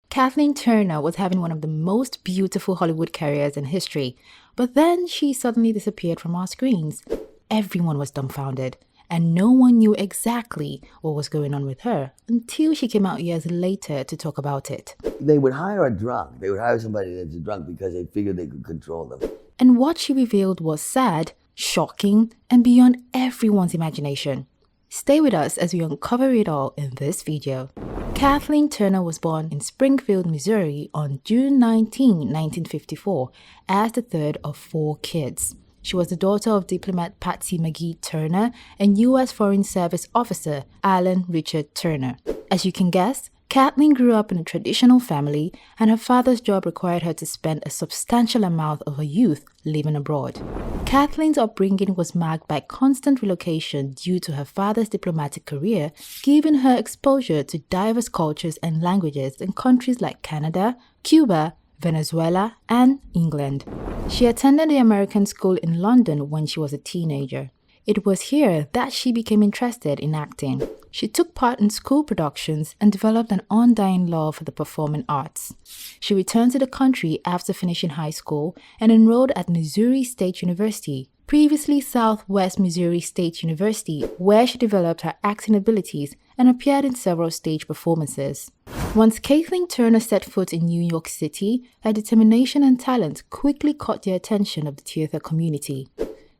Kathleen Turner was having one of the most beautiful Hollywood careers in history, but then she suddenly disappeared from our screens. Everyone was dumbfounded, and no one knew exactly what was going on with her until she came out years later to talk about it. They would hire a drunk. They would hire somebody that's a drunk because they figured they could control them. And what she revealed was sad, shocking, and beyond everyone's imagination. Stay with us as we uncover it all in this video. Kathleen Turner was born in Springfield, Missouri on June 19, 1954, as the third of 4 kids. She was the daughter of diplomat Patsy McGee Turner and U.S. Foreign Service officer Alan Richard Turner. As you can guess, Kathleen grew up in a traditional family, and her father's job required her to spend a substantial amount of her youth living abroad. Kathleen's upbringing was marked by constant relocation due to her father's diplomatic career, giving her exposure to diverse cultures and languages in countries like Canada, Cuba, Venezuela, and England. She attended the American School in London when she was a teenager. It was here that she became interested in acting. She took part in school productions and developed an undying love for the performing arts. She returned to the country after finishing high school and enrolled at Missouri State University, previously Southwest Missouri State University, where she developed her acting abilities and appeared in several stage performances. Once Kathleen Turner set foot in New York City, her determination and talent quickly caught the attention of the theater community.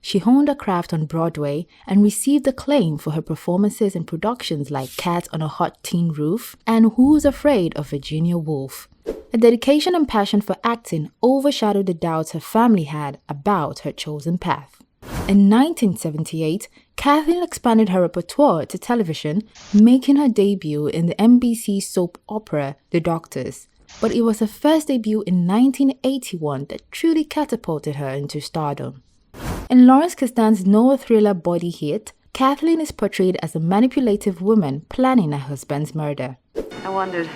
She honed her craft on Broadway and received acclaim for her performances in productions like Cat on a Hot Tin Roof and Who's Afraid of Virginia Woolf. Her dedication and passion for acting overshadowed the doubts her family had about her chosen path. In 1978, Kathleen expanded her repertoire to television, making her debut in the NBC soap opera The Doctors. But it was her first debut in 1981 that truly catapulted her into stardom. In Lawrence Kasdan's Noah thriller body hit, Kathleen is portrayed as a manipulative woman planning her husband's murder. I wondered.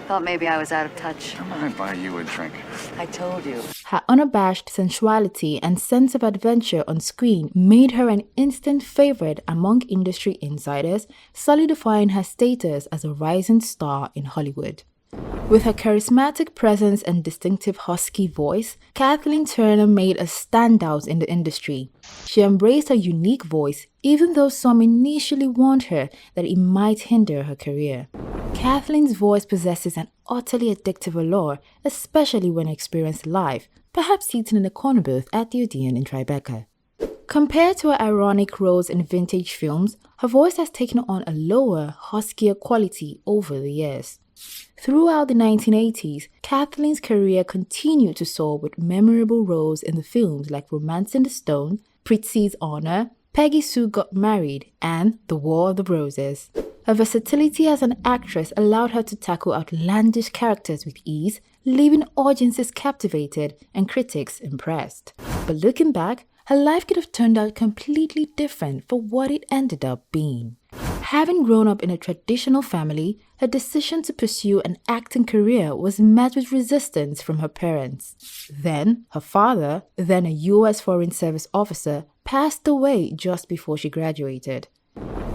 Thought maybe I was out of touch. Come on, buy you a drink. I told you. Her unabashed sensuality and sense of adventure on screen made her an instant favorite among industry insiders, solidifying her status as a rising star in Hollywood. With her charismatic presence and distinctive husky voice, Kathleen Turner made a standout in the industry. She embraced her unique voice, even though some initially warned her that it might hinder her career. Kathleen's voice possesses an utterly addictive allure, especially when experienced live, perhaps seated in a corner booth at the Odeon in Tribeca. Compared to her ironic roles in vintage films, her voice has taken on a lower, huskier quality over the years. Throughout the 1980s, Kathleen's career continued to soar with memorable roles in the films like Romancing the Stone, Prizzi's Honor, Peggy Sue Got Married, and The War of the Roses. Her versatility as an actress allowed her to tackle outlandish characters with ease, leaving audiences captivated and critics impressed. But looking back, her life could have turned out completely different for what it ended up being. Having grown up in a traditional family, her decision to pursue an acting career was met with resistance from her parents. Then, her father, then a U.S. Foreign Service officer, passed away just before she graduated.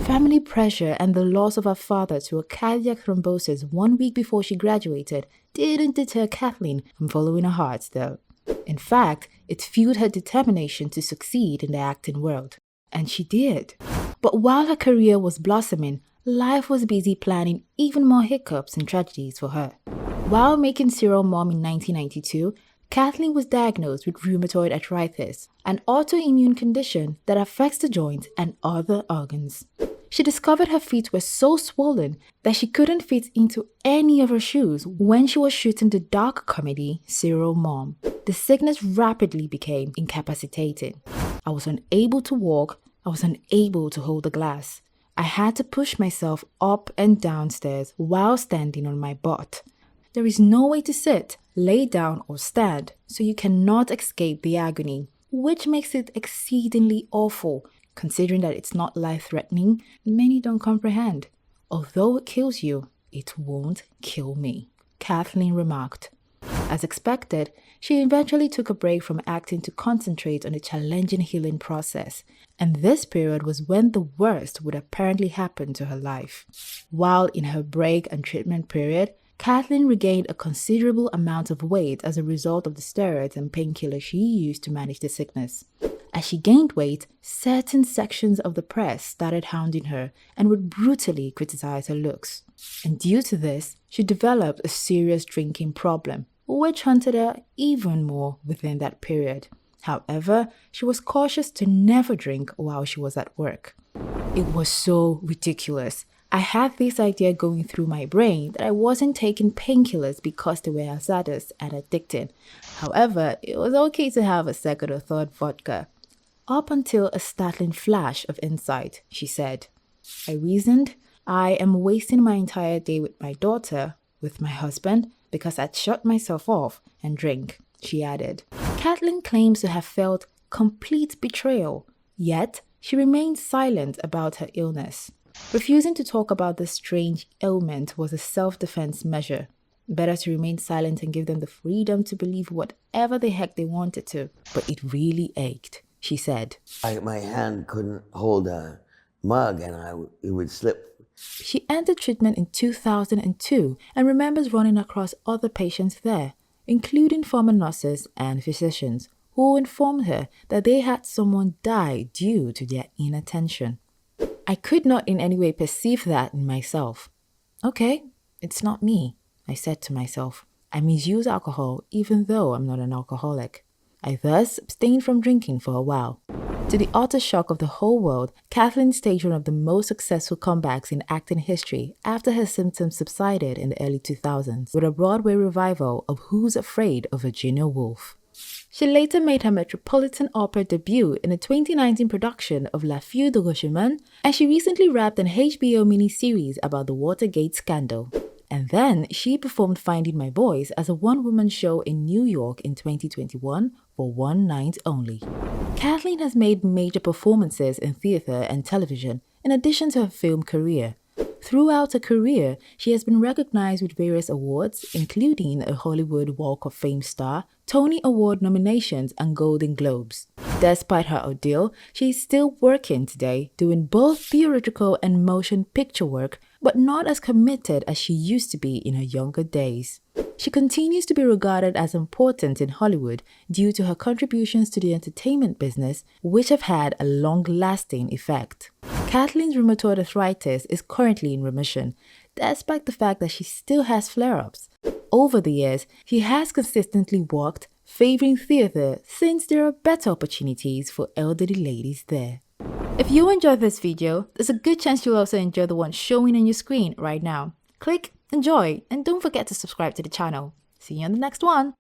Family pressure and the loss of her father to a cardiac thrombosis 1 week before she graduated didn't deter Kathleen from following her heart, though. In fact, it fueled her determination to succeed in the acting world. And she did. But while her career was blossoming, life was busy planning even more hiccups and tragedies for her. While making Serial Mom in 1992, Kathleen was diagnosed with rheumatoid arthritis, an autoimmune condition that affects the joints and other organs. She discovered her feet were so swollen that she couldn't fit into any of her shoes when she was shooting the dark comedy Serial Mom. The sickness rapidly became incapacitating. I was unable to walk. I was unable to hold the glass. I had to push myself up and down stairs while standing on my butt. There is no way to sit, lay down, or stand, so you cannot escape the agony, which makes it exceedingly awful. Considering that it's not life-threatening, many don't comprehend. Although it kills you, it won't kill me, Kathleen remarked. As expected, she eventually took a break from acting to concentrate on a challenging healing process, and this period was when the worst would apparently happen to her life. While in her break and treatment period, Kathleen regained a considerable amount of weight as a result of the steroids and painkillers she used to manage the sickness. As she gained weight, certain sections of the press started hounding her and would brutally criticize her looks. And due to this, she developed a serious drinking problem, which haunted her even more within that period. However, she was cautious to never drink while she was at work. It was so ridiculous. I had this idea going through my brain that I wasn't taking painkillers because they were hazardous and addicting. However, it was okay to have a second or third vodka. Up until a startling flash of insight, she said. I reasoned, I am wasting my entire day with my daughter, with my husband, because I'd shut myself off and drink, she added. Kathleen claims to have felt complete betrayal, yet she remained silent about her illness. Refusing to talk about this strange ailment was a self-defense measure. Better to remain silent and give them the freedom to believe whatever the heck they wanted to. But it really ached, she said. My hand couldn't hold a mug and it would slip. She entered treatment in 2002 and remembers running across other patients there, including former nurses and physicians, who informed her that they had someone die due to their inattention. I could not in any way perceive that in myself. Okay, it's not me, I said to myself. I misuse alcohol even though I'm not an alcoholic. I thus abstained from drinking for a while. To the utter shock of the whole world, Kathleen staged one of the most successful comebacks in acting history after her symptoms subsided in the early 2000s with a Broadway revival of Who's Afraid of Virginia Woolf. She later made her Metropolitan Opera debut in a 2019 production of La Fille de Rochemin, and she recently wrapped an HBO miniseries about the Watergate scandal. And then she performed Finding My Voice as a one-woman show in New York in 2021 for one night only. Kathleen has made major performances in theatre and television in addition to her film career. Throughout her career, she has been recognized with various awards, including a Hollywood Walk of Fame star, Tony Award nominations, and Golden Globes. Despite her ordeal, she is still working today, doing both theatrical and motion picture work, but not as committed as she used to be in her younger days. She continues to be regarded as important in Hollywood due to her contributions to the entertainment business, which have had a long-lasting effect. Kathleen's rheumatoid arthritis is currently in remission, despite the fact that she still has flare-ups. Over the years, she has consistently worked, favoring theatre since there are better opportunities for elderly ladies there. If you enjoyed this video, there's a good chance you'll also enjoy the one showing on your screen right now. Click, enjoy, and don't forget to subscribe to the channel. See you on the next one.